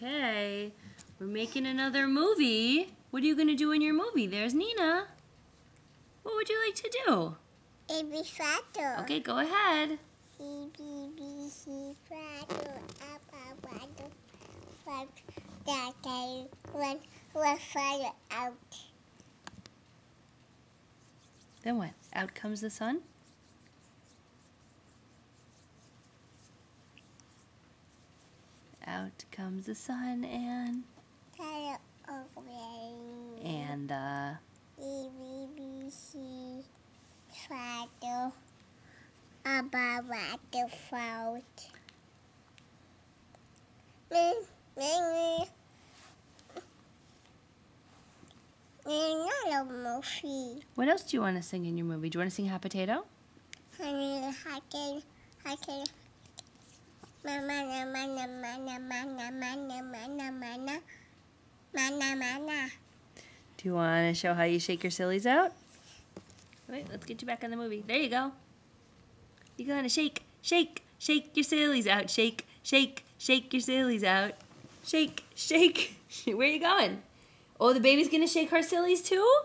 Okay, we're making another movie. What are you going to do in your movie? There's Nina. What would you like to do? A, B, flat. Okay, go ahead. C, B, B, C, flat. Five, that, one, fire out. Then what? Out comes the sun? Out comes the sun Fire away. and the... A, B, B, C, flat. Above the fault. Another movie. What else do you want to sing in your movie? Do you want to sing Hot Potato? I can. Mana. Do you want to show how you shake your sillies out? Wait, let's get you back in the movie. There you go. You're going to shake, shake, shake your sillies out. Shake, shake, shake your sillies out. Shake, shake. Where are you going? Oh, the baby's going to shake her sillies too?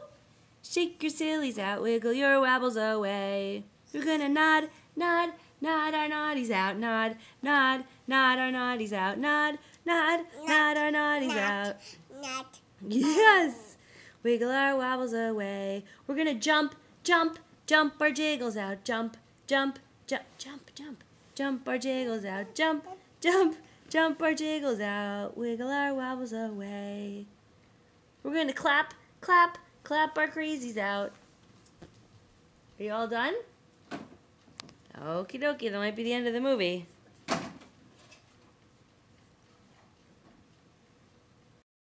Shake your sillies out. Wiggle your wabbles away. We're going to nod, nod, nod our naughties out. Nod, nod, nod our naughties out. Nod, nod, nod our naughties out. Not. Yes! Wiggle our wobbles away. We're gonna jump, jump, jump our jiggles out. Jump, jump, jump, jump, jump. Jump our jiggles out. Jump, jump, jump our jiggles out. Wiggle our wobbles away. We're gonna clap, clap, clap our crazies out. Are you all done? Okie dokie, that might be the end of the movie.